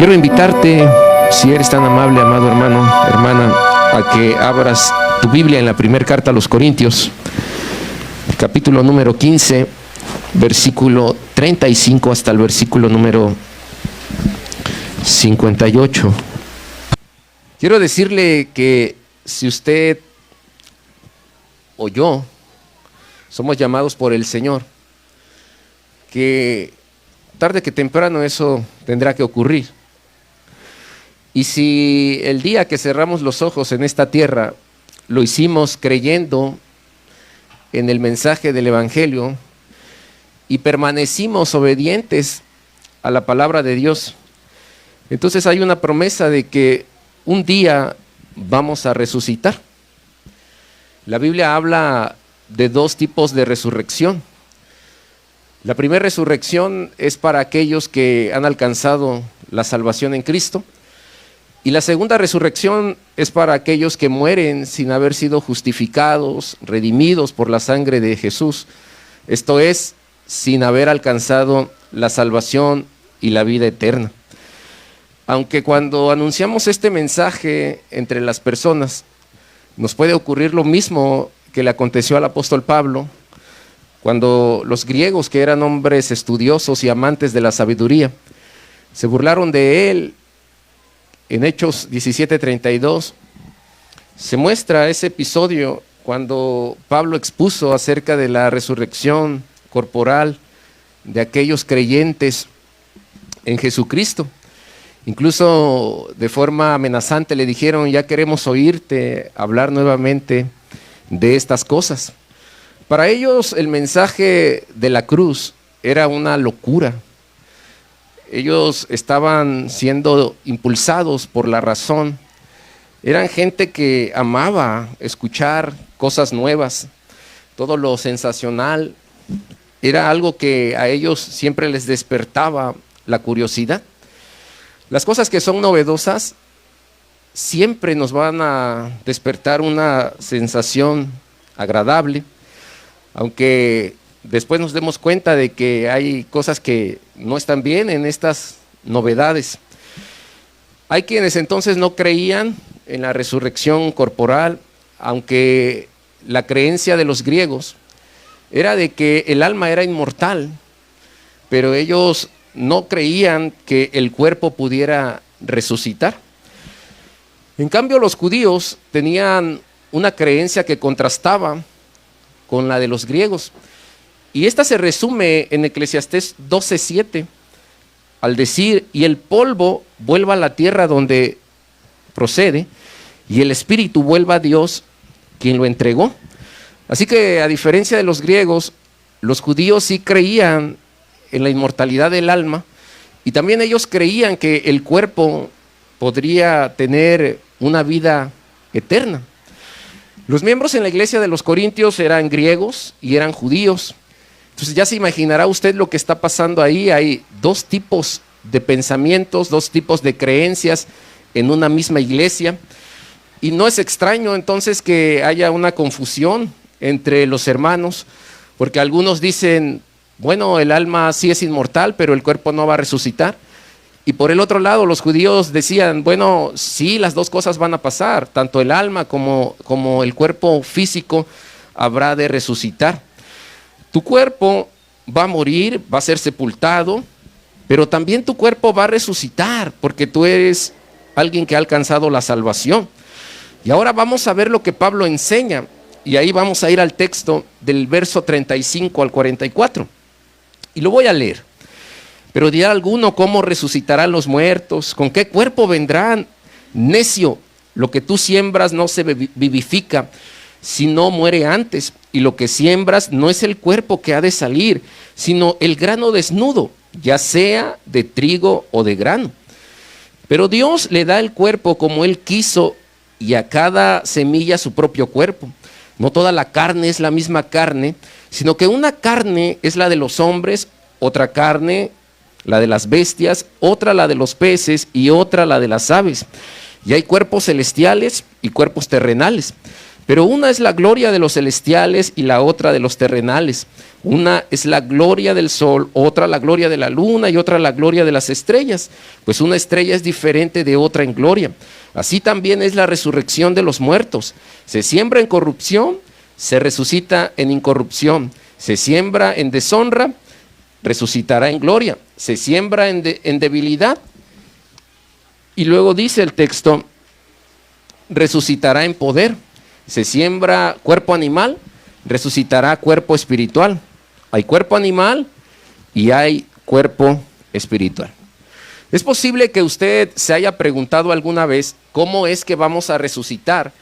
Quiero invitarte, si eres tan amable, amado hermano, hermana, a que abras tu Biblia en la primera carta a los Corintios, capítulo número 15, versículo 35 hasta el versículo número 58. Quiero decirle que si usted o yo somos llamados por el Señor, que tarde que temprano eso tendrá que ocurrir. Y si el día que cerramos los ojos en esta tierra lo hicimos creyendo en el mensaje del Evangelio y permanecimos obedientes a la palabra de Dios, entonces hay una promesa de que un día vamos a resucitar. La Biblia habla de dos tipos de resurrección. La primera resurrección es para aquellos que han alcanzado la salvación en Cristo. Y la segunda resurrección es para aquellos que mueren sin haber sido justificados, redimidos por la sangre de Jesús. Esto es, sin haber alcanzado la salvación y la vida eterna. Aunque cuando anunciamos este mensaje entre las personas, nos puede ocurrir lo mismo que le aconteció al apóstol Pablo, cuando los griegos, que eran hombres estudiosos y amantes de la sabiduría, se burlaron de él. En Hechos 17:32 se muestra ese episodio cuando Pablo expuso acerca de la resurrección corporal de aquellos creyentes en Jesucristo. Incluso de forma amenazante le dijeron: ya queremos oírte hablar nuevamente de estas cosas. Para ellos el mensaje de la cruz era una locura. Ellos estaban siendo impulsados por la razón. Eran gente que amaba escuchar cosas nuevas. Todo lo sensacional era algo que a ellos siempre les despertaba la curiosidad. Las cosas que son novedosas siempre nos van a despertar una sensación agradable, aunque después nos demos cuenta de que hay cosas que no están bien en estas novedades. Hay quienes entonces no creían en la resurrección corporal, aunque la creencia de los griegos era de que el alma era inmortal, pero ellos no creían que el cuerpo pudiera resucitar. En cambio, los judíos tenían una creencia que contrastaba con la de los griegos. Y esta se resume en Eclesiastés 12:7, al decir: y el polvo vuelva a la tierra donde procede, y el espíritu vuelva a Dios, quien lo entregó. Así que, a diferencia de los griegos, los judíos sí creían en la inmortalidad del alma, y también ellos creían que el cuerpo podría tener una vida eterna. Los miembros en la iglesia de los Corintios eran griegos y eran judíos. Entonces ya se imaginará usted lo que está pasando ahí. Hay dos tipos de pensamientos, dos tipos de creencias en una misma iglesia. Y no es extraño entonces que haya una confusión entre los hermanos, porque algunos dicen: bueno, el alma sí es inmortal, pero el cuerpo no va a resucitar. Y por el otro lado, los judíos decían: bueno, sí, las dos cosas van a pasar, tanto el alma como el cuerpo físico habrá de resucitar. Tu cuerpo va a morir, va a ser sepultado, pero también tu cuerpo va a resucitar, porque tú eres alguien que ha alcanzado la salvación. Y ahora vamos a ver lo que Pablo enseña, y ahí vamos a ir al texto del verso 35 al 44. Y lo voy a leer. Pero dirá alguno: ¿cómo resucitarán los muertos? ¿Con qué cuerpo vendrán? Necio, lo que tú siembras no se vivifica, si no muere antes. Y lo que siembras no es el cuerpo que ha de salir, sino el grano desnudo, ya sea de trigo o de grano. Pero Dios le da el cuerpo como Él quiso, y a cada semilla su propio cuerpo. No toda la carne es la misma carne, sino que una carne es la de los hombres, otra carne la de las bestias, otra la de los peces y otra la de las aves. Y hay cuerpos celestiales y cuerpos terrenales. Pero una es la gloria de los celestiales y la otra de los terrenales. Una es la gloria del sol, otra la gloria de la luna y otra la gloria de las estrellas. Pues una estrella es diferente de otra en gloria. Así también es la resurrección de los muertos. Se siembra en corrupción, se resucita en incorrupción. Se siembra en deshonra, resucitará en gloria. Se siembra en debilidad. Y luego dice el texto, resucitará en poder. Se siembra cuerpo animal, resucitará cuerpo espiritual. Hay cuerpo animal y hay cuerpo espiritual. Es posible que usted se haya preguntado alguna vez cómo es que vamos a resucitar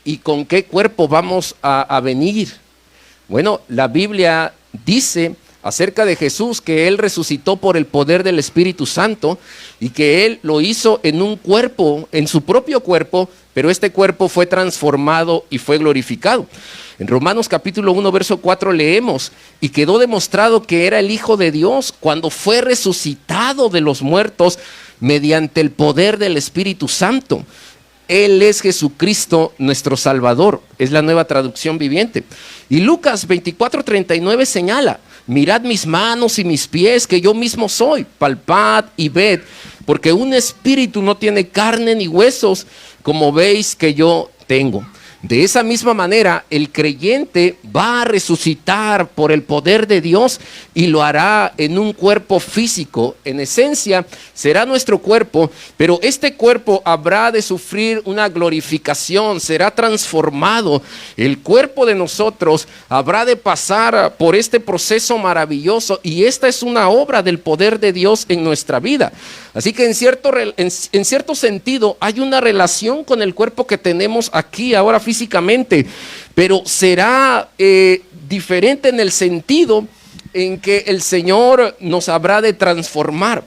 y con qué cuerpo vamos a venir. Bueno, la Biblia dice acerca de Jesús que Él resucitó por el poder del Espíritu Santo y que Él lo hizo en un cuerpo, en su propio cuerpo, pero este cuerpo fue transformado y fue glorificado. En Romanos capítulo 1, verso 4 leemos, y quedó demostrado que era el Hijo de Dios cuando fue resucitado de los muertos mediante el poder del Espíritu Santo. Él es Jesucristo nuestro Salvador, es la Nueva Traducción Viviente. Y Lucas 24:39 señala, mirad mis manos y mis pies, que yo mismo soy, palpad y ved, porque un espíritu no tiene carne ni huesos, como veis que yo tengo. De esa misma manera, el creyente va a resucitar por el poder de Dios y lo hará en un cuerpo físico. En esencia, será nuestro cuerpo, pero este cuerpo habrá de sufrir una glorificación, será transformado. El cuerpo de nosotros habrá de pasar por este proceso maravilloso y esta es una obra del poder de Dios en nuestra vida. Así que en cierto sentido hay una relación con el cuerpo que tenemos aquí ahora físicamente, pero será diferente en el sentido en que el Señor nos habrá de transformar.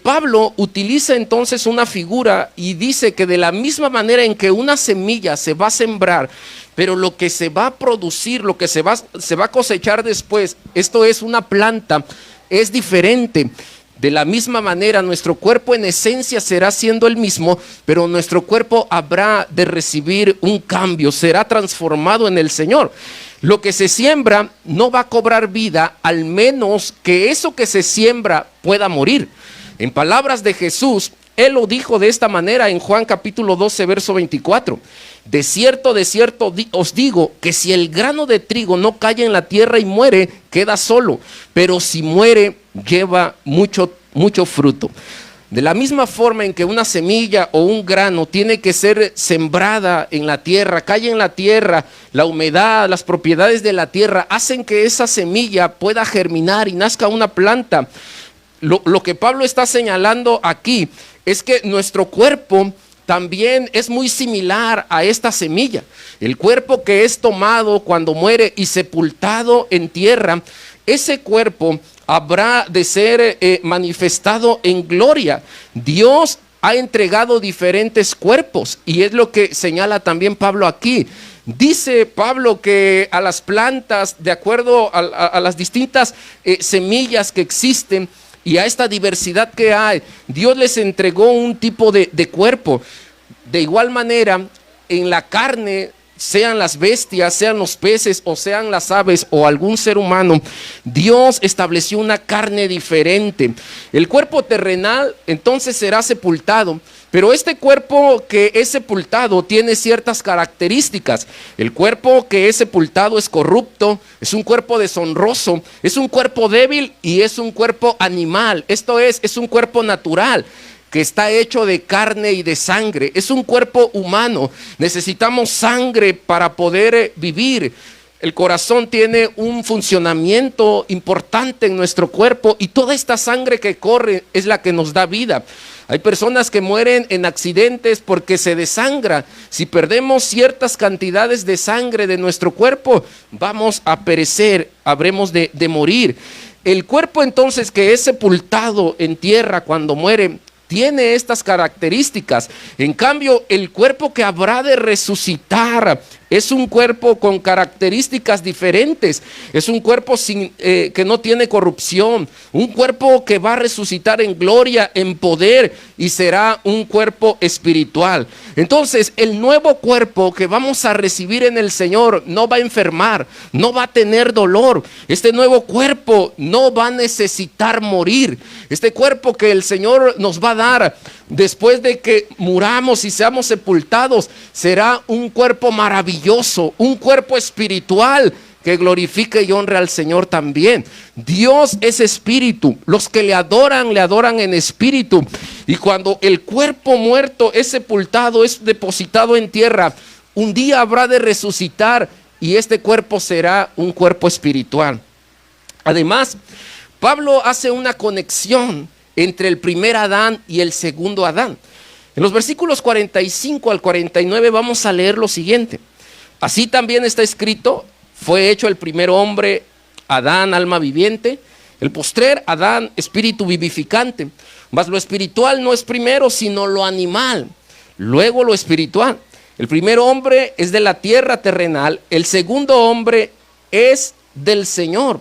Pablo utiliza entonces una figura y dice que de la misma manera en que una semilla se va a sembrar, pero lo que se va a producir, lo que se va a cosechar después, esto es una planta, es diferente. De la misma manera, nuestro cuerpo en esencia será siendo el mismo, pero nuestro cuerpo habrá de recibir un cambio, será transformado en el Señor. Lo que se siembra no va a cobrar vida, al menos que eso que se siembra pueda morir. En palabras de Jesús, Él lo dijo de esta manera en Juan capítulo 12, verso 24. De cierto os digo que si el grano de trigo no cae en la tierra y muere, queda solo, pero si muere, lleva mucho fruto. De la misma forma en que una semilla o un grano tiene que ser sembrada en la tierra, cae en la tierra, la humedad, las propiedades de la tierra hacen que esa semilla pueda germinar y nazca una planta. Lo que Pablo está señalando aquí es que nuestro cuerpo también es muy similar a esta semilla. El cuerpo que es tomado cuando muere y sepultado en tierra, ese cuerpo habrá de ser manifestado en gloria. Dios ha entregado diferentes cuerpos y es lo que señala también Pablo aquí. Dice Pablo que a las plantas, de acuerdo a las distintas semillas que existen, y a esta diversidad que hay, Dios les entregó un tipo de cuerpo. De igual manera, en la carne, sean las bestias, sean los peces o sean las aves o algún ser humano, Dios estableció una carne diferente. El cuerpo terrenal entonces será sepultado, pero este cuerpo que es sepultado tiene ciertas características. El cuerpo que es sepultado es corrupto, es un cuerpo deshonroso, es un cuerpo débil y es un cuerpo animal. Esto es un cuerpo natural que está hecho de carne y de sangre. Es un cuerpo humano. Necesitamos sangre para poder vivir. El corazón tiene un funcionamiento importante en nuestro cuerpo y toda esta sangre que corre es la que nos da vida. Hay personas que mueren en accidentes porque se desangra. Si perdemos ciertas cantidades de sangre de nuestro cuerpo, vamos a perecer, habremos de morir. El cuerpo entonces que es sepultado en tierra cuando muere, tiene estas características. En cambio, el cuerpo que habrá de resucitar Es un cuerpo con características diferentes. Es un cuerpo que no tiene corrupción. Un cuerpo que va a resucitar en gloria, en poder, y será un cuerpo espiritual. Entonces, el nuevo cuerpo que vamos a recibir en el Señor no va a enfermar, no va a tener dolor. Este nuevo cuerpo no va a necesitar morir. Este cuerpo que el Señor nos va a dar después de que muramos y seamos sepultados, será un cuerpo maravilloso, un cuerpo espiritual que glorifique y honre al Señor también. Dios es espíritu. Los que le adoran en espíritu. Y cuando el cuerpo muerto es sepultado, es depositado en tierra, un día habrá de resucitar y este cuerpo será un cuerpo espiritual. Además, Pablo hace una conexión entre el primer Adán y el segundo Adán. En los versículos 45 al 49 vamos a leer lo siguiente. Así también está escrito: fue hecho el primer hombre, Adán, alma viviente; el postrer, Adán, espíritu vivificante. Mas lo espiritual no es primero, sino lo animal, luego lo espiritual. El primer hombre es de la tierra terrenal, el segundo hombre es del Señor.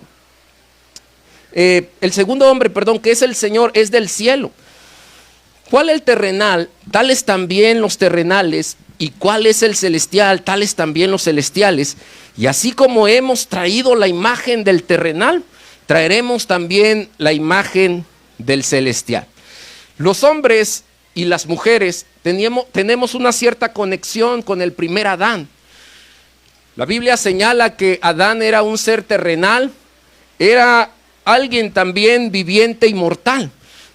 El segundo hombre, que es el Señor, es del cielo. ¿Cuál es el terrenal? Tales también los terrenales. ¿Y cuál es el celestial? Tales también los celestiales. Y así como hemos traído la imagen del terrenal, traeremos también la imagen del celestial. Los hombres y las mujeres tenemos una cierta conexión con el primer Adán. La Biblia señala que Adán era un ser terrenal, era alguien también viviente y mortal,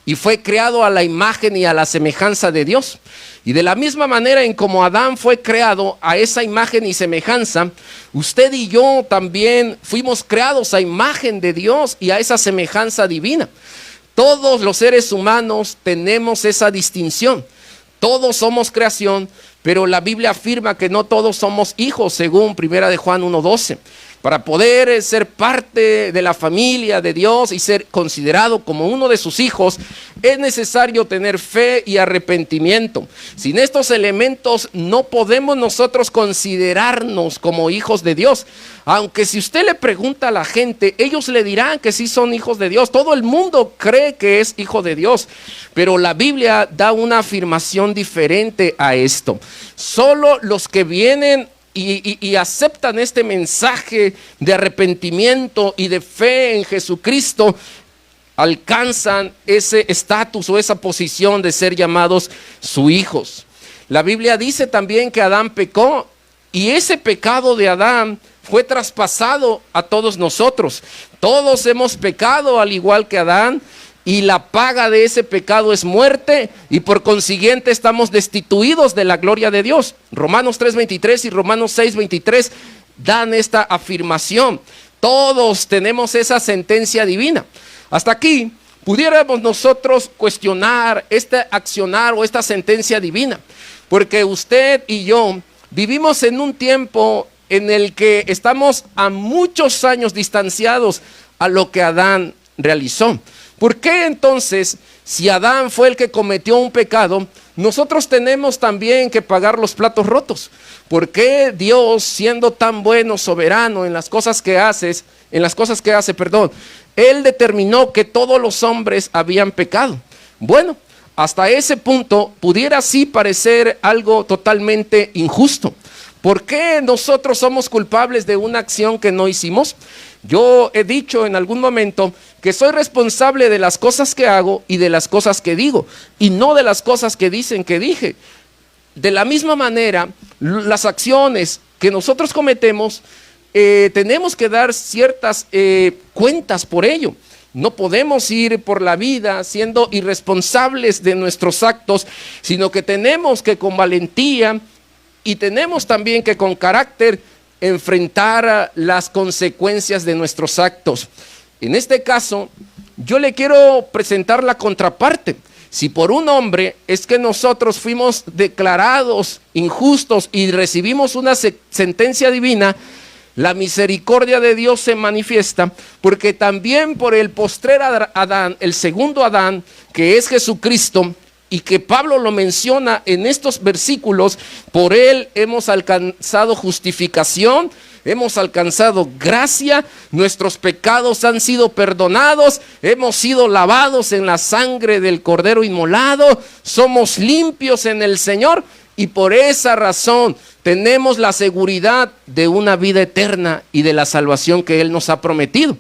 y fue creado a la imagen y a la semejanza de Dios. Y de la misma manera en como Adán fue creado a esa imagen y semejanza, usted y yo también fuimos creados a imagen de Dios y a esa semejanza divina. Todos los seres humanos tenemos esa distinción. Todos somos creación, pero la Biblia afirma que no todos somos hijos, según 1 Juan 1:12. Para poder ser parte de la familia de Dios y ser considerado como uno de sus hijos, es necesario tener fe y arrepentimiento. Sin estos elementos no podemos nosotros considerarnos como hijos de Dios. Aunque si usted le pregunta a la gente, ellos le dirán que sí son hijos de Dios. Todo el mundo cree que es hijo de Dios, pero la Biblia da una afirmación diferente a esto. Solo los que vienen y aceptan este mensaje de arrepentimiento y de fe en Jesucristo alcanzan ese estatus o esa posición de ser llamados sus hijos. La Biblia dice también que Adán pecó y ese pecado de Adán fue traspasado a todos nosotros. Todos hemos pecado al igual que Adán, y la paga de ese pecado es muerte, y por consiguiente estamos destituidos de la gloria de Dios. Romanos 3:23 y Romanos 6:23 dan esta afirmación. Todos tenemos esa sentencia divina. Hasta aquí pudiéramos nosotros cuestionar este accionar o esta sentencia divina, porque usted y yo vivimos en un tiempo en el que estamos a muchos años distanciados a lo que Adán realizó. ¿Por qué entonces, si Adán fue el que cometió un pecado, nosotros tenemos también que pagar los platos rotos? ¿Por qué Dios, siendo tan bueno, soberano en las cosas que hace, Él determinó que todos los hombres habían pecado? Bueno, hasta ese punto pudiera sí parecer algo totalmente injusto. ¿Por qué nosotros somos culpables de una acción que no hicimos? Yo he dicho en algún momento que soy responsable de las cosas que hago y de las cosas que digo, y no de las cosas que dicen que dije. De la misma manera, las acciones que nosotros cometemos, tenemos que dar ciertas cuentas por ello. No podemos ir por la vida siendo irresponsables de nuestros actos, sino que tenemos que con valentía y tenemos también que con carácter enfrentar las consecuencias de nuestros actos. En este caso, yo le quiero presentar la contraparte. Si por un hombre es que nosotros fuimos declarados injustos y recibimos una sentencia divina, la misericordia de Dios se manifiesta, porque también por el postrer Adán, el segundo Adán, que es Jesucristo, y que Pablo lo menciona en estos versículos. Por él hemos alcanzado justificación, hemos alcanzado gracia, nuestros pecados han sido perdonados, hemos sido lavados en la sangre del Cordero inmolado, somos limpios en el Señor, y por esa razón tenemos la seguridad de una vida eterna y de la salvación que Él nos ha prometido.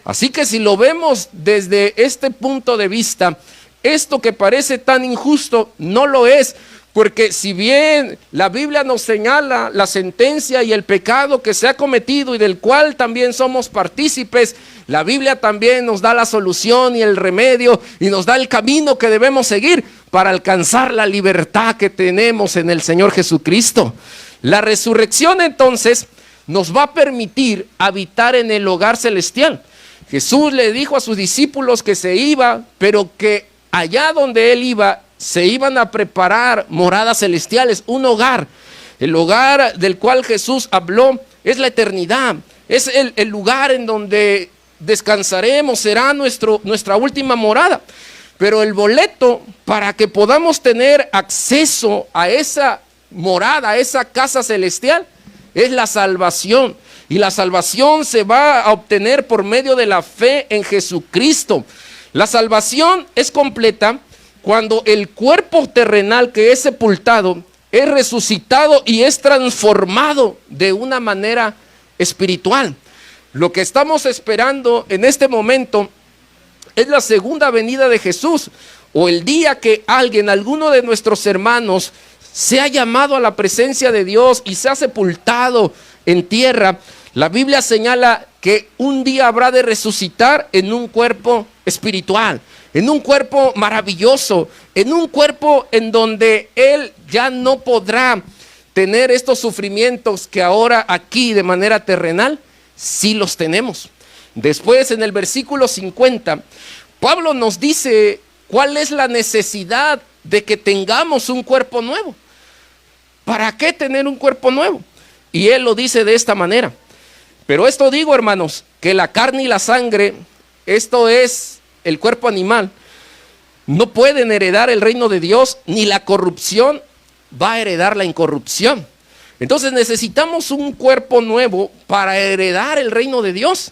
Así que si lo vemos desde este punto de vista, esto que parece tan injusto no lo es, porque si bien la Biblia nos señala la sentencia y el pecado que se ha cometido y del cual también somos partícipes, la Biblia también nos da la solución y el remedio y nos da el camino que debemos seguir para alcanzar la libertad que tenemos en el Señor Jesucristo. La resurrección entonces nos va a permitir habitar en el hogar celestial. Jesús le dijo a sus discípulos que se iba, pero que allá donde Él iba, se iban a preparar moradas celestiales, un hogar. El hogar del cual Jesús habló es la eternidad, es el lugar en donde descansaremos, será nuestra última morada. Pero el boleto para que podamos tener acceso a esa morada, a esa casa celestial, es la salvación. Y la salvación se va a obtener por medio de la fe en Jesucristo. La salvación es completa cuando el cuerpo terrenal que es sepultado es resucitado y es transformado de una manera espiritual. Lo que estamos esperando en este momento es la segunda venida de Jesús, o el día que alguno de nuestros hermanos sea llamado a la presencia de Dios y sea sepultado en tierra. La Biblia señala que un día habrá de resucitar en un cuerpo espiritual, en un cuerpo maravilloso, en un cuerpo en donde Él ya no podrá tener estos sufrimientos que ahora aquí de manera terrenal sí los tenemos. Después en el versículo 50, Pablo nos dice cuál es la necesidad de que tengamos un cuerpo nuevo. ¿Para qué tener un cuerpo nuevo? Y él lo dice de esta manera: pero esto digo, hermanos, que la carne y la sangre, esto es el cuerpo animal, no pueden heredar el reino de Dios, ni la corrupción va a heredar la incorrupción. Entonces necesitamos un cuerpo nuevo para heredar el reino de Dios.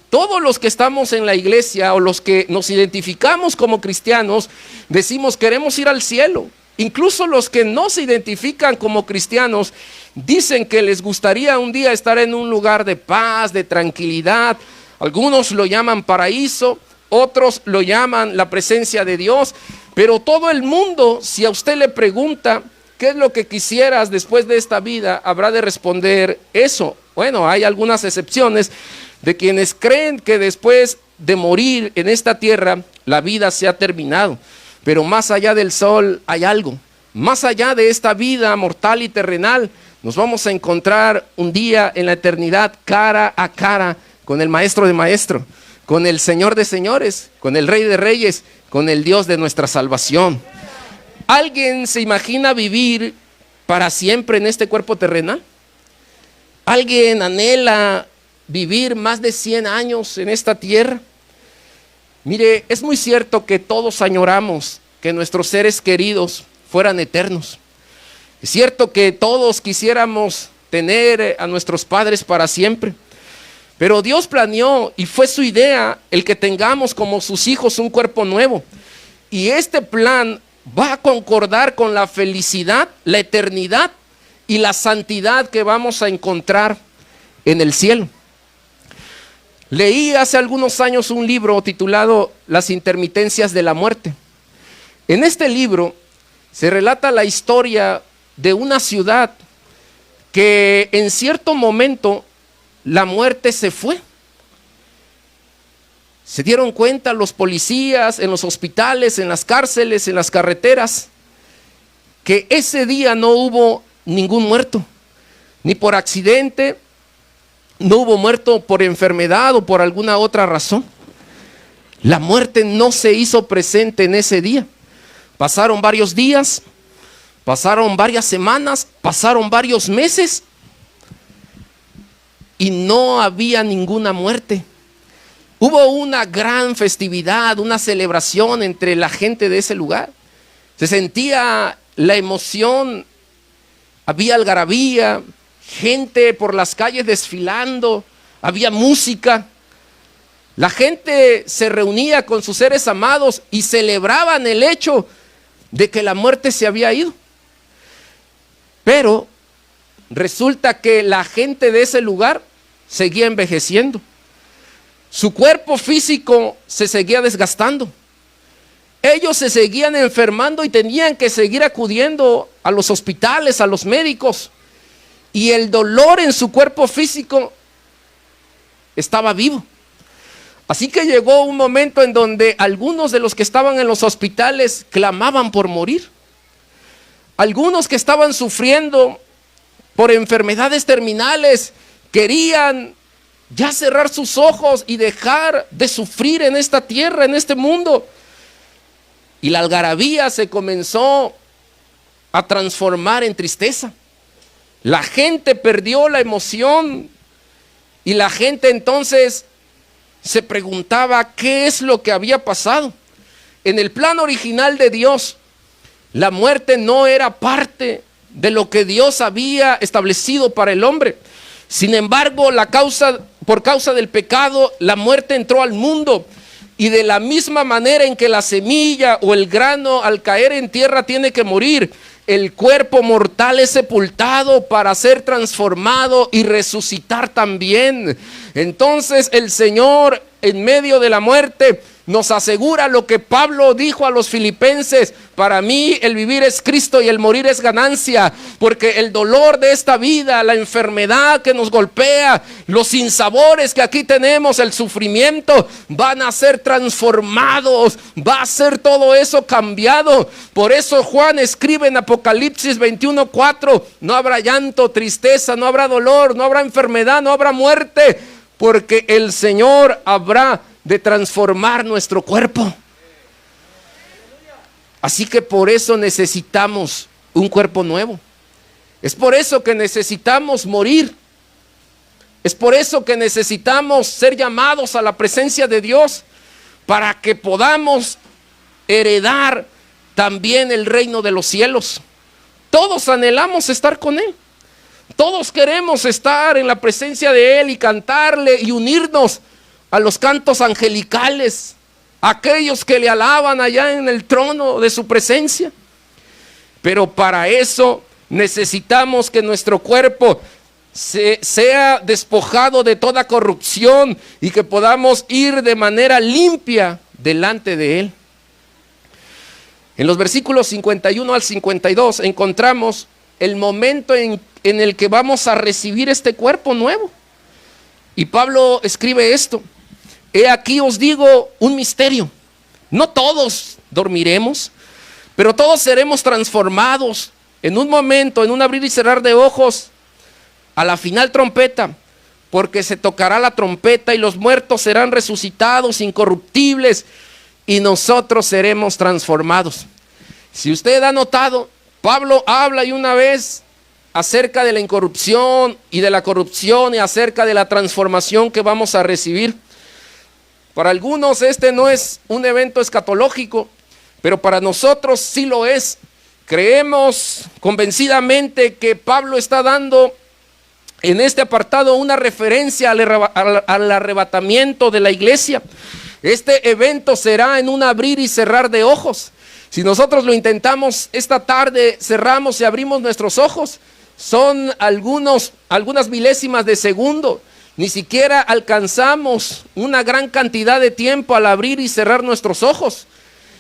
Todos los que estamos en la iglesia o los que nos identificamos como cristianos, decimos queremos ir al cielo. Incluso los que no se identifican como cristianos dicen que les gustaría un día estar en un lugar de paz, de tranquilidad. Algunos lo llaman paraíso, otros lo llaman la presencia de Dios. Pero todo el mundo, si a usted le pregunta ¿qué es lo que quisieras después de esta vida?, habrá de responder eso. Bueno, hay algunas excepciones de quienes creen que después de morir en esta tierra la vida se ha terminado. Pero más allá del sol hay algo. Más allá de esta vida mortal y terrenal, nos vamos a encontrar un día en la eternidad cara a cara con el Maestro de Maestros, con el Señor de Señores, con el Rey de Reyes, con el Dios de nuestra salvación. ¿Alguien se imagina vivir para siempre en este cuerpo terrenal? ¿Alguien anhela vivir más de 100 años en esta tierra? Mire, es muy cierto que todos añoramos que nuestros seres queridos fueran eternos. Es cierto que todos quisiéramos tener a nuestros padres para siempre. Pero Dios planeó y fue su idea el que tengamos como sus hijos un cuerpo nuevo. Y este plan va a concordar con la felicidad, la eternidad y la santidad que vamos a encontrar en el cielo. Leí hace algunos años un libro titulado Las intermitencias de la muerte. En este libro se relata la historia de una ciudad que en cierto momento la muerte se fue. Se dieron cuenta los policías en los hospitales, en las cárceles, en las carreteras, que ese día no hubo ningún muerto, ni por accidente, no hubo muerto por enfermedad o por alguna otra razón. La muerte no se hizo presente en ese día. Pasaron varios días, pasaron varias semanas, pasaron varios meses y no había ninguna muerte. Hubo una gran festividad, una celebración entre la gente de ese lugar. Se sentía la emoción, había algarabía, gente por las calles desfilando, había música. La gente se reunía con sus seres amados y celebraban el hecho de que la muerte se había ido. Pero resulta que la gente de ese lugar seguía envejeciendo. Su cuerpo físico se seguía desgastando. Ellos se seguían enfermando y tenían que seguir acudiendo a los hospitales, a los médicos. Y el dolor en su cuerpo físico estaba vivo. Así que llegó un momento en donde algunos de los que estaban en los hospitales clamaban por morir. Algunos que estaban sufriendo por enfermedades terminales querían ya cerrar sus ojos y dejar de sufrir en esta tierra, en este mundo. Y la algarabía se comenzó a transformar en tristeza. La gente perdió la emoción y la gente entonces se preguntaba qué es lo que había pasado. En el plan original de Dios, la muerte no era parte de lo que Dios había establecido para el hombre. Sin embargo, por causa del pecado, la muerte entró al mundo. Y de la misma manera en que la semilla o el grano al caer en tierra tiene que morir, el cuerpo mortal es sepultado para ser transformado y resucitar también. Entonces el Señor, en medio de la muerte, nos asegura lo que Pablo dijo a los filipenses: para mí el vivir es Cristo y el morir es ganancia, porque el dolor de esta vida, la enfermedad que nos golpea, los sinsabores que aquí tenemos, el sufrimiento, van a ser transformados, va a ser todo eso cambiado. Por eso Juan escribe en Apocalipsis 21:4: no habrá llanto, tristeza, no habrá dolor, no habrá enfermedad, no habrá muerte, porque el Señor habrá de transformar nuestro cuerpo. Así que por eso necesitamos un cuerpo nuevo. Es por eso que necesitamos morir. Es por eso que necesitamos ser llamados a la presencia de Dios, para que podamos heredar también el reino de los cielos. Todos anhelamos estar con Él. Todos queremos estar en la presencia de Él y cantarle y unirnos a los cantos angelicales, aquellos que le alaban allá en el trono de su presencia. Pero para eso necesitamos que nuestro cuerpo sea despojado de toda corrupción y que podamos ir de manera limpia delante de Él. En los versículos 51 al 52 encontramos el momento en el que vamos a recibir este cuerpo nuevo. Y Pablo escribe esto: he aquí os digo un misterio. No todos dormiremos, pero todos seremos transformados en un momento, en un abrir y cerrar de ojos, a la final trompeta, porque se tocará la trompeta y los muertos serán resucitados incorruptibles y nosotros seremos transformados. Si usted ha notado, Pablo habla y una vez acerca de la incorrupción y de la corrupción y acerca de la transformación que vamos a recibir. Para algunos este no es un evento escatológico, pero para nosotros sí lo es. Creemos convencidamente que Pablo está dando en este apartado una referencia al arrebatamiento de la iglesia. Este evento será en un abrir y cerrar de ojos. Si nosotros lo intentamos esta tarde, cerramos y abrimos nuestros ojos, son algunas milésimas de segundo. Ni siquiera alcanzamos una gran cantidad de tiempo al abrir y cerrar nuestros ojos.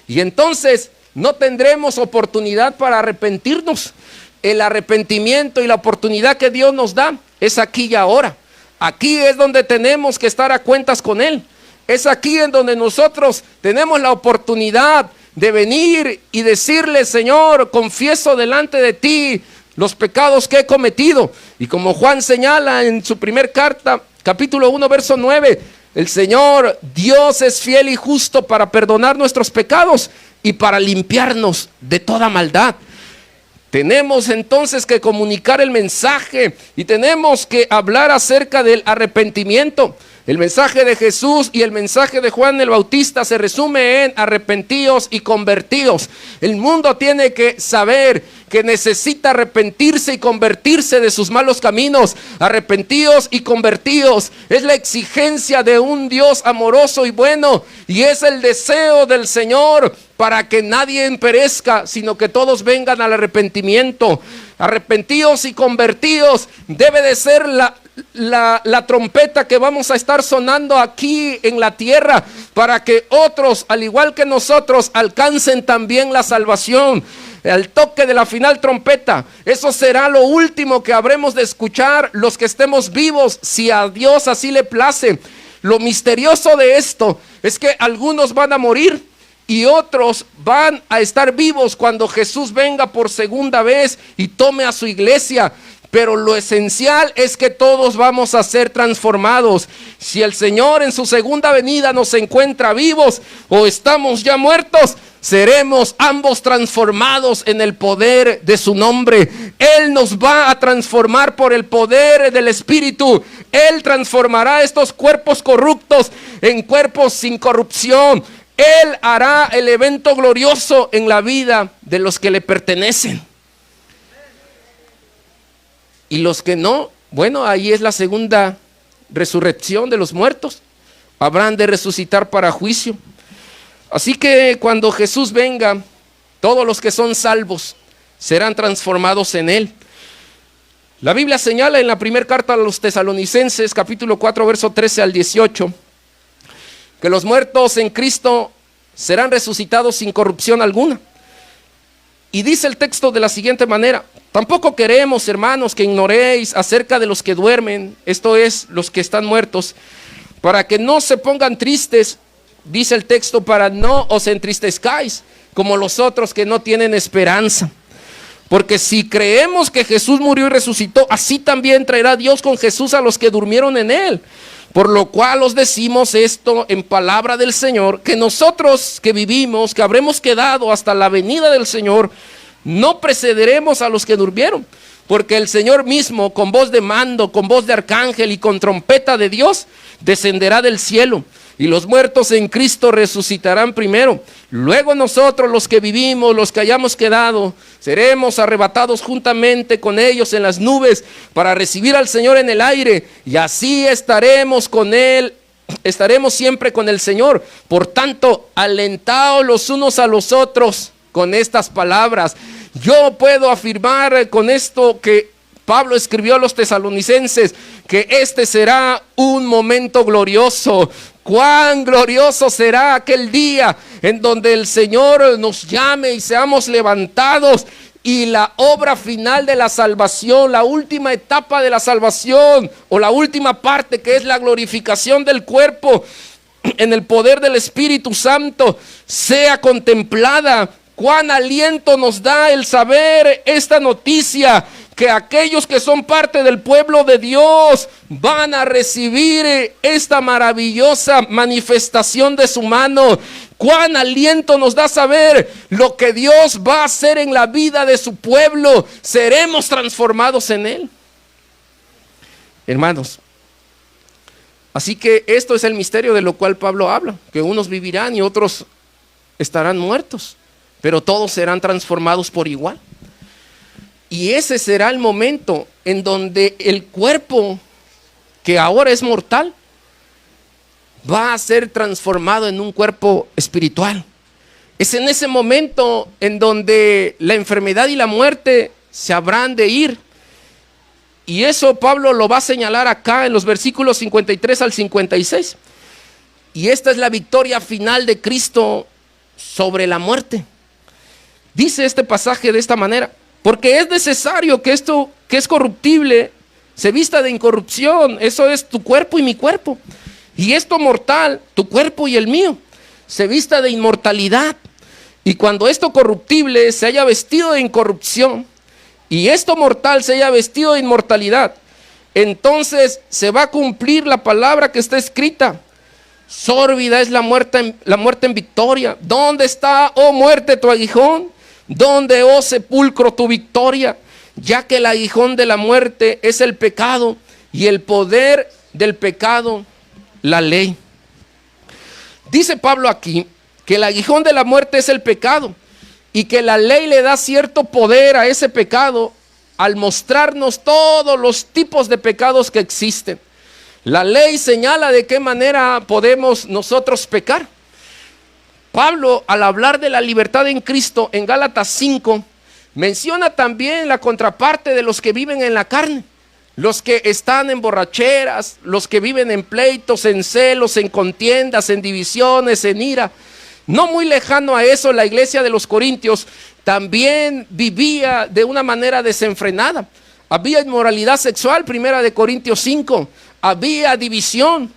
Y entonces no tendremos oportunidad para arrepentirnos. El arrepentimiento y la oportunidad que Dios nos da es aquí y ahora. Aquí es donde tenemos que estar a cuentas con Él. Es aquí en donde nosotros tenemos la oportunidad de venir y decirle: Señor, confieso delante de ti los pecados que he cometido. Y como Juan señala en su primer carta, capítulo 1, verso 9, el Señor Dios es fiel y justo para perdonar nuestros pecados y para limpiarnos de toda maldad. Tenemos entonces que comunicar el mensaje y tenemos que hablar acerca del arrepentimiento. El mensaje de Jesús y el mensaje de Juan el Bautista se resume en arrepentíos y convertíos. El mundo tiene que saber que necesita arrepentirse y convertirse de sus malos caminos. Arrepentíos y convertíos es la exigencia de un Dios amoroso y bueno, y es el deseo del Señor para que nadie perezca, sino que todos vengan al arrepentimiento. Arrepentíos y convertíos debe de ser la trompeta que vamos a estar sonando aquí en la tierra, para que otros, al igual que nosotros, alcancen también la salvación. Al toque de la final trompeta, eso será lo último que habremos de escuchar los que estemos vivos, si a Dios así le place. Lo misterioso de esto es que algunos van a morir y otros van a estar vivos cuando Jesús venga por segunda vez y tome a su iglesia. Pero lo esencial es que todos vamos a ser transformados. Si el Señor en su segunda venida nos encuentra vivos o estamos ya muertos, seremos ambos transformados en el poder de su nombre. Él nos va a transformar por el poder del Espíritu. Él transformará estos cuerpos corruptos en cuerpos sin corrupción. Él hará el evento glorioso en la vida de los que le pertenecen. Y los que no, bueno, ahí es la segunda resurrección de los muertos. Habrán de resucitar para juicio. Así que cuando Jesús venga, todos los que son salvos serán transformados en Él. La Biblia señala en la primera carta a los Tesalonicenses, capítulo 4, verso 13 al 18, que los muertos en Cristo serán resucitados sin corrupción alguna. Y dice el texto de la siguiente manera: tampoco queremos, hermanos, que ignoréis acerca de los que duermen, esto es, los que están muertos, para que no se pongan tristes, dice el texto, para no os entristezcáis, como los otros que no tienen esperanza. Porque si creemos que Jesús murió y resucitó, así también traerá Dios con Jesús a los que durmieron en Él. Por lo cual os decimos esto en palabra del Señor, que nosotros que vivimos, que habremos quedado hasta la venida del Señor, no precederemos a los que durmieron. Porque el Señor mismo, con voz de mando, con voz de arcángel y con trompeta de Dios, descenderá del cielo. Y los muertos en Cristo resucitarán primero. Luego nosotros, los que vivimos, los que hayamos quedado, seremos arrebatados juntamente con ellos en las nubes para recibir al Señor en el aire. Y así estaremos con Él, estaremos siempre con el Señor. Por tanto, alentaos los unos a los otros con estas palabras. Yo puedo afirmar con esto que Pablo escribió a los tesalonicenses, que este será un momento glorioso. Cuán glorioso será aquel día en donde el Señor nos llame y seamos levantados, y la obra final de la salvación, la última etapa de la salvación, o la última parte, que es la glorificación del cuerpo en el poder del Espíritu Santo, sea contemplada. Cuán aliento nos da el saber esta noticia, que aquellos que son parte del pueblo de Dios van a recibir esta maravillosa manifestación de su mano. Cuán aliento nos da saber lo que Dios va a hacer en la vida de su pueblo. Seremos transformados en Él, hermanos. Así que esto es el misterio de lo cual Pablo habla, que unos vivirán y otros estarán muertos, pero todos serán transformados por igual. Y ese será el momento en donde el cuerpo, que ahora es mortal, va a ser transformado en un cuerpo espiritual. Es en ese momento en donde la enfermedad y la muerte se habrán de ir. Y eso Pablo lo va a señalar acá en los versículos 53 al 56. Y esta es la victoria final de Cristo sobre la muerte. Dice este pasaje de esta manera: porque es necesario que esto que es corruptible se vista de incorrupción. Eso es tu cuerpo y mi cuerpo. Y esto mortal, tu cuerpo y el mío, se vista de inmortalidad. Y cuando esto corruptible se haya vestido de incorrupción y esto mortal se haya vestido de inmortalidad, entonces se va a cumplir la palabra que está escrita: sórbida es la muerte en victoria. ¿Dónde está, oh muerte, tu aguijón? ¿Dónde, oh sepulcro, tu victoria? Ya que el aguijón de la muerte es el pecado, y el poder del pecado la ley. Dice Pablo aquí que el aguijón de la muerte es el pecado y que la ley le da cierto poder a ese pecado al mostrarnos todos los tipos de pecados que existen. La ley señala de qué manera podemos nosotros pecar. Pablo, al hablar de la libertad en Cristo en Gálatas 5, menciona también la contraparte de los que viven en la carne. Los que están en borracheras, los que viven en pleitos, en celos, en contiendas, en divisiones, en ira. No muy lejano a eso, la iglesia de los Corintios también vivía de una manera desenfrenada. Había inmoralidad sexual, 1 Corintios 5. Había división.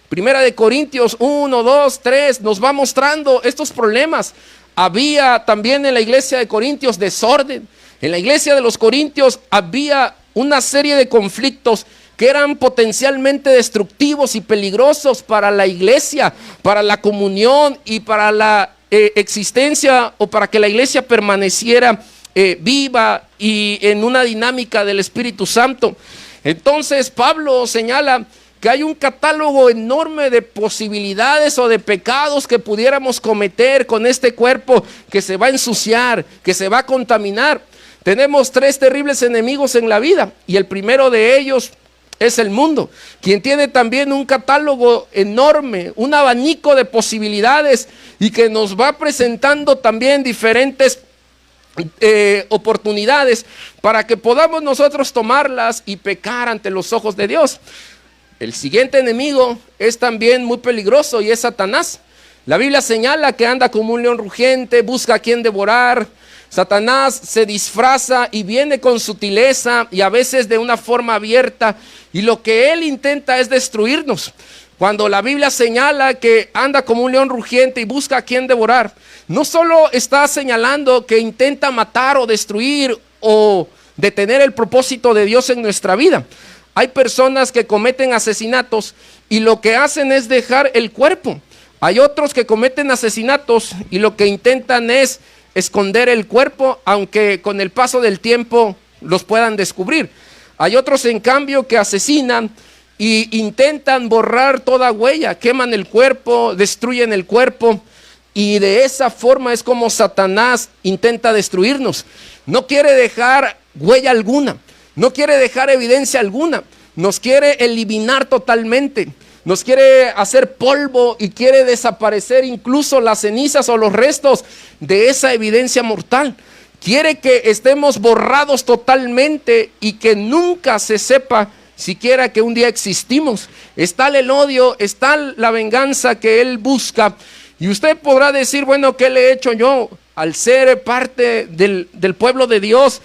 1 Corintios 1, 2, 3 nos va mostrando estos problemas. Había también en la iglesia de Corintios desorden. En la iglesia de los Corintios había una serie de conflictos que eran potencialmente destructivos y peligrosos para la iglesia, para la comunión y para la existencia, o para que la iglesia permaneciera viva y en una dinámica del Espíritu Santo. Entonces Pablo señala que hay un catálogo enorme de posibilidades o de pecados que pudiéramos cometer con este cuerpo que se va a ensuciar, que se va a contaminar. Tenemos 3 terribles enemigos en la vida y el primero de ellos es el mundo, quien tiene también un catálogo enorme, un abanico de posibilidades y que nos va presentando también diferentes oportunidades para que podamos nosotros tomarlas y pecar ante los ojos de Dios. El siguiente enemigo es también muy peligroso y es Satanás. La Biblia señala que anda como un león rugiente, busca a quien devorar. Satanás se disfraza y viene con sutileza y a veces de una forma abierta, y lo que él intenta es destruirnos. Cuando la Biblia señala que anda como un león rugiente y busca a quien devorar, no solo está señalando que intenta matar o destruir o detener el propósito de Dios en nuestra vida. Hay personas que cometen asesinatos y lo que hacen es dejar el cuerpo. Hay otros que cometen asesinatos y lo que intentan es esconder el cuerpo, aunque con el paso del tiempo los puedan descubrir. Hay otros en cambio que asesinan y intentan borrar toda huella, queman el cuerpo, destruyen el cuerpo, y de esa forma es como Satanás intenta destruirnos. No quiere dejar huella alguna, no quiere dejar evidencia alguna, nos quiere eliminar totalmente. Nos quiere hacer polvo y quiere desaparecer incluso las cenizas o los restos de esa evidencia mortal. Quiere que estemos borrados totalmente y que nunca se sepa siquiera que un día existimos. Está el odio, está la venganza que él busca. Y usted podrá decir, bueno, ¿qué le he hecho yo? Al ser parte del pueblo de Dios,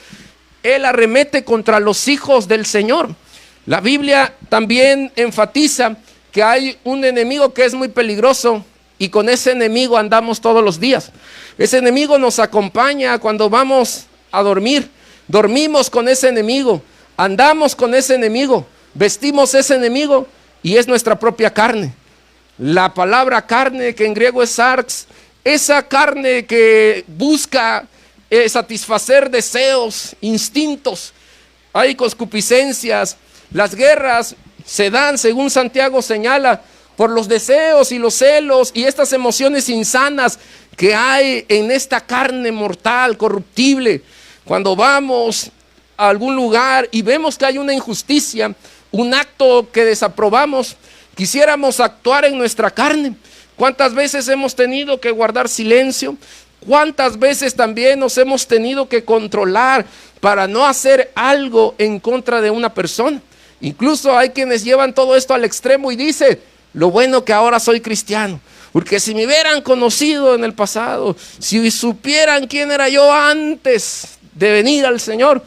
él arremete contra los hijos del Señor. La Biblia también enfatiza que hay un enemigo que es muy peligroso y con ese enemigo andamos todos los días. Ese enemigo nos acompaña cuando vamos a dormir. Dormimos con ese enemigo, andamos con ese enemigo, vestimos ese enemigo y es nuestra propia carne. La palabra carne, que en griego es sarx, esa carne que busca satisfacer deseos, instintos, hay concupiscencias. Las guerras se dan, según Santiago señala, por los deseos y los celos y estas emociones insanas que hay en esta carne mortal, corruptible. Cuando vamos a algún lugar y vemos que hay una injusticia, un acto que desaprobamos, quisiéramos actuar en nuestra carne. ¿Cuántas veces hemos tenido que guardar silencio? ¿Cuántas veces también nos hemos tenido que controlar para no hacer algo en contra de una persona? Incluso hay quienes llevan todo esto al extremo y dicen, lo bueno que ahora soy cristiano, porque si me hubieran conocido en el pasado, si supieran quién era yo antes de venir al Señor,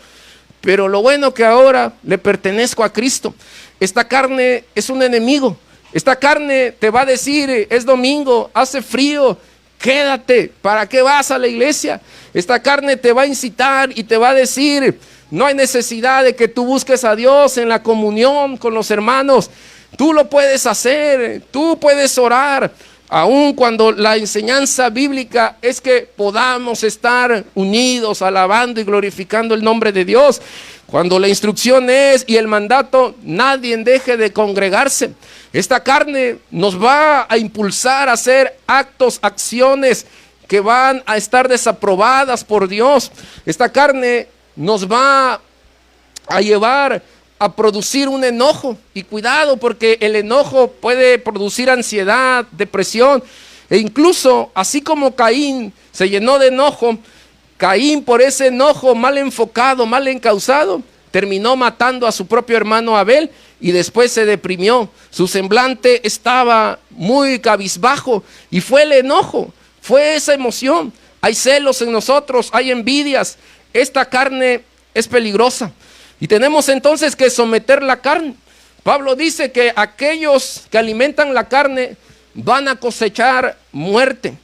pero lo bueno que ahora le pertenezco a Cristo. Esta carne es un enemigo. Esta carne te va a decir, es domingo, hace frío, quédate, ¿para qué vas a la iglesia? Esta carne te va a incitar y te va a decir, no hay necesidad de que tú busques a Dios en la comunión con los hermanos. Tú lo puedes hacer, tú puedes orar, aun cuando la enseñanza bíblica es que podamos estar unidos, alabando y glorificando el nombre de Dios. Cuando la instrucción es y el mandato, nadie deje de congregarse. Esta carne nos va a impulsar a hacer actos, acciones que van a estar desaprobadas por Dios. Esta carne nos va a llevar a producir un enojo. Y cuidado, porque el enojo puede producir ansiedad, depresión. E incluso, así como Caín se llenó de enojo, Caín, por ese enojo mal enfocado, mal encauzado, terminó matando a su propio hermano Abel y después se deprimió. Su semblante estaba muy cabizbajo y fue el enojo, fue esa emoción. Hay celos en nosotros, hay envidias. Esta carne es peligrosa y tenemos entonces que someter la carne. Pablo dice que aquellos que alimentan la carne van a cosechar muerte.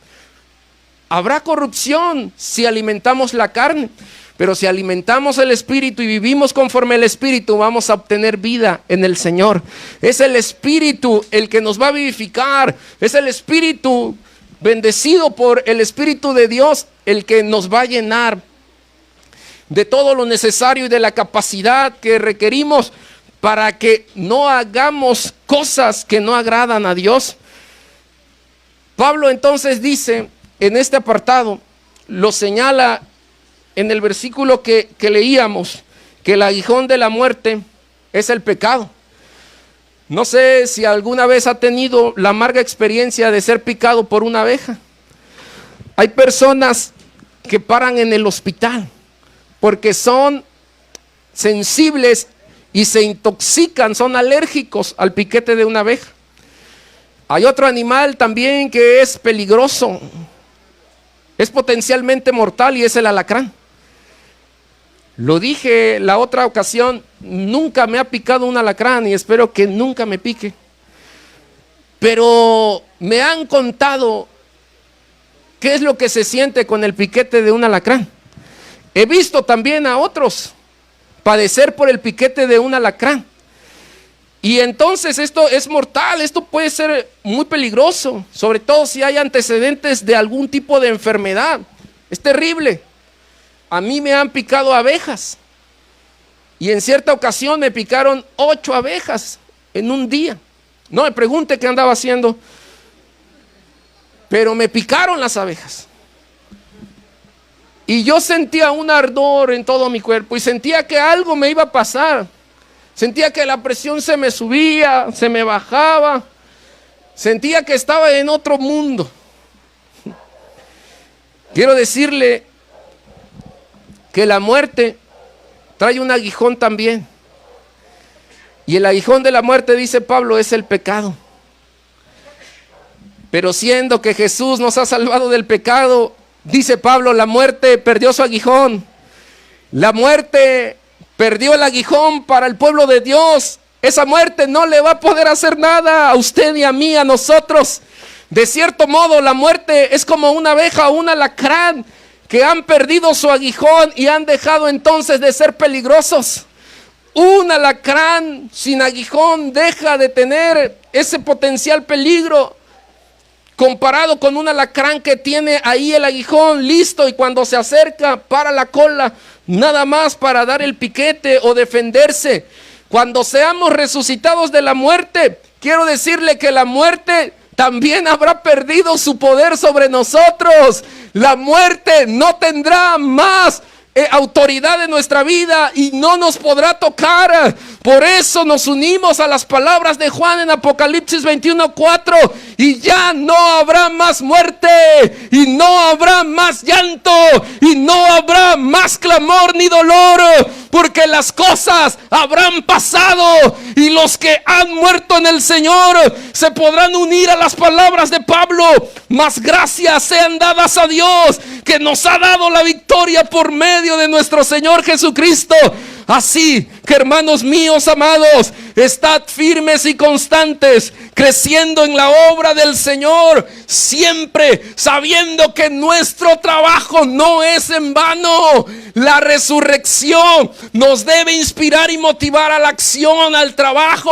Habrá corrupción si alimentamos la carne, pero si alimentamos el Espíritu y vivimos conforme al Espíritu, vamos a obtener vida en el Señor. Es el Espíritu el que nos va a vivificar, es el Espíritu bendecido por el Espíritu de Dios el que nos va a llenar de todo lo necesario y de la capacidad que requerimos para que no hagamos cosas que no agradan a Dios. Pablo entonces dice en este apartado, lo señala en el versículo que leíamos, que el aguijón de la muerte es el pecado. No sé si alguna vez ha tenido la amarga experiencia de ser picado por una abeja. Hay personas que paran en el hospital porque son sensibles y se intoxican, son alérgicos al piquete de una abeja. Hay otro animal también que es peligroso, es potencialmente mortal y es el alacrán. Lo dije la otra ocasión, nunca me ha picado un alacrán y espero que nunca me pique. Pero me han contado qué es lo que se siente con el piquete de un alacrán. He visto también a otros padecer por el piquete de un alacrán. Y entonces esto es mortal, esto puede ser muy peligroso, sobre todo si hay antecedentes de algún tipo de enfermedad. Es terrible. A mí me han picado abejas y en cierta ocasión me picaron 8 abejas en un día. No me pregunte qué andaba haciendo, pero me picaron las abejas. Y yo sentía un ardor en todo mi cuerpo y sentía que algo me iba a pasar. Sentía que la presión se me subía, se me bajaba. Sentía que estaba en otro mundo. Quiero decirle que la muerte trae un aguijón también. Y el aguijón de la muerte, dice Pablo, es el pecado. Pero siendo que Jesús nos ha salvado del pecado, dice Pablo, la muerte perdió su aguijón. La muerte perdió el aguijón para el pueblo de Dios. Esa muerte no le va a poder hacer nada a usted ni a mí, a nosotros. De cierto modo, la muerte es como una abeja o un alacrán que han perdido su aguijón y han dejado entonces de ser peligrosos. Un alacrán sin aguijón deja de tener ese potencial peligro comparado con un alacrán que tiene ahí el aguijón listo y cuando se acerca para la cola nada más para dar el piquete o defenderse. Cuando seamos resucitados de la muerte, quiero decirle que la muerte también habrá perdido su poder sobre nosotros. La muerte no tendrá más autoridad en nuestra vida y no nos podrá tocar. Por eso nos unimos a las palabras de Juan en Apocalipsis 21:4, y ya no habrá más muerte, y no habrá más llanto, y no habrá más clamor ni dolor, porque las cosas habrán pasado, y los que han muerto en el Señor se podrán unir a las palabras de Pablo. Mas gracias sean dadas a Dios, que nos ha dado la victoria por medio de nuestro Señor Jesucristo. Así que, hermanos míos amados, estad firmes y constantes, creciendo en la obra del Señor, siempre sabiendo que nuestro trabajo no es en vano. La resurrección nos debe inspirar y motivar a la acción, al trabajo,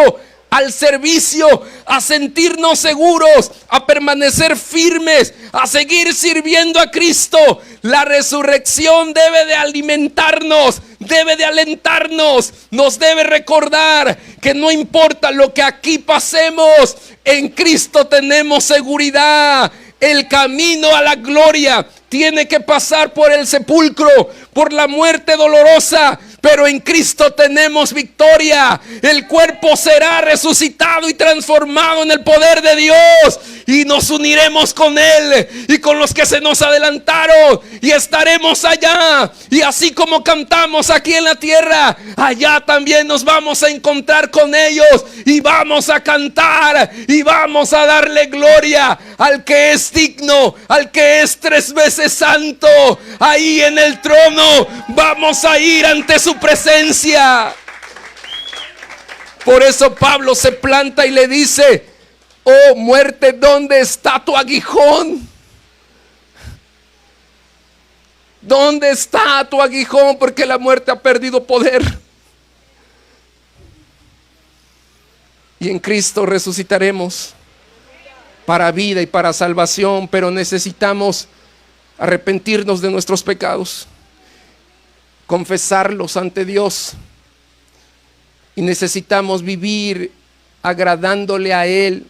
al servicio, a sentirnos seguros, a permanecer firmes, a seguir sirviendo a Cristo. La resurrección debe de alimentarnos, debe de alentarnos, nos debe recordar que no importa lo que aquí pasemos, en Cristo tenemos seguridad. El camino a la gloria tiene que pasar por el sepulcro, por la muerte dolorosa, pero en Cristo tenemos victoria. El cuerpo será resucitado y transformado en el poder de Dios, y nos uniremos con Él y con los que se nos adelantaron, y estaremos allá. Y así como cantamos aquí en la tierra, allá también nos vamos a encontrar con ellos, y vamos a cantar y vamos a darle gloria al que es digno, al que es 3 veces santo. Ahí en el trono vamos a ir ante su presencia. Por eso Pablo se planta y le dice: oh muerte, ¿dónde está tu aguijón? ¿Dónde está tu aguijón? Porque la muerte ha perdido poder. Y en Cristo resucitaremos para vida y para salvación, pero necesitamos arrepentirnos de nuestros pecados, confesarlos ante Dios, y necesitamos vivir agradándole a Él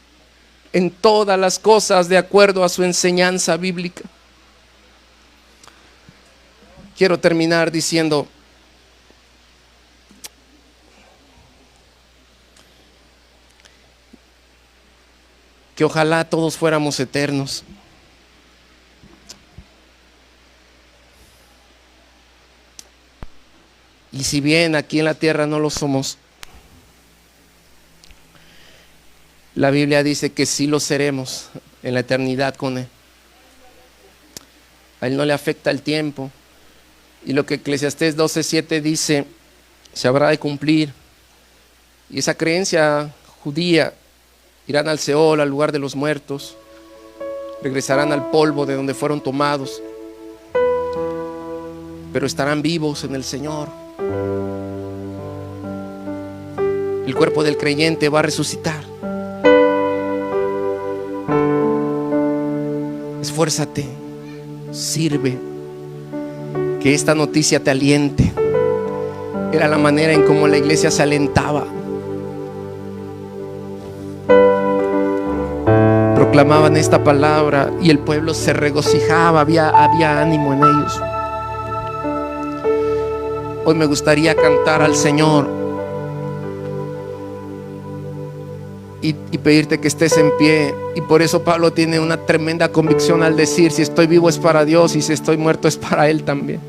en todas las cosas de acuerdo a su enseñanza bíblica. Quiero terminar diciendo que ojalá todos fuéramos eternos. Y si bien aquí en la tierra no lo somos, la Biblia dice que sí lo seremos en la eternidad con Él. A Él no le afecta el tiempo. Y lo que Eclesiastés 12:7 dice, se habrá de cumplir. Y esa creencia judía: irán al Seol, al lugar de los muertos, regresarán al polvo de donde fueron tomados, pero estarán vivos en el Señor. El cuerpo del creyente va a resucitar. Esfuérzate, sirve, que esta noticia te aliente. Era la manera en cómo la iglesia se alentaba. Proclamaban esta palabra y el pueblo se regocijaba, había ánimo en ellos. Hoy me gustaría cantar al Señor y pedirte que estés en pie. Y por eso Pablo tiene una tremenda convicción al decir: si estoy vivo es para Dios, y si estoy muerto es para Él también.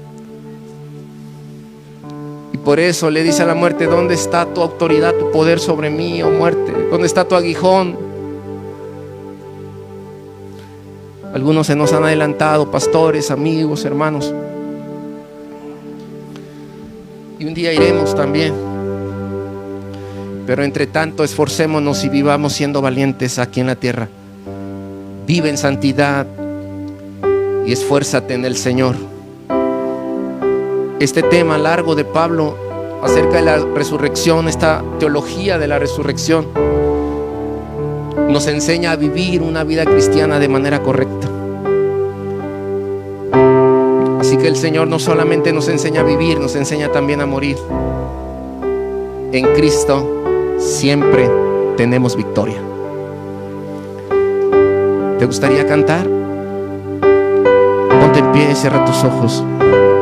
Y por eso le dice a la muerte: ¿dónde está tu autoridad, tu poder sobre mí, oh muerte? ¿Dónde está tu aguijón? Algunos se nos han adelantado, pastores, amigos, hermanos, y un día iremos también. Pero entre tanto, esforcémonos y vivamos siendo valientes aquí en la tierra. Vive en santidad y esfuérzate en el Señor. Este tema largo de Pablo acerca de la resurrección, esta teología de la resurrección, nos enseña a vivir una vida cristiana de manera correcta. Así que el Señor no solamente nos enseña a vivir, nos enseña también a morir. En Cristo siempre tenemos victoria. ¿Te gustaría cantar? Ponte en pie y cierra tus ojos.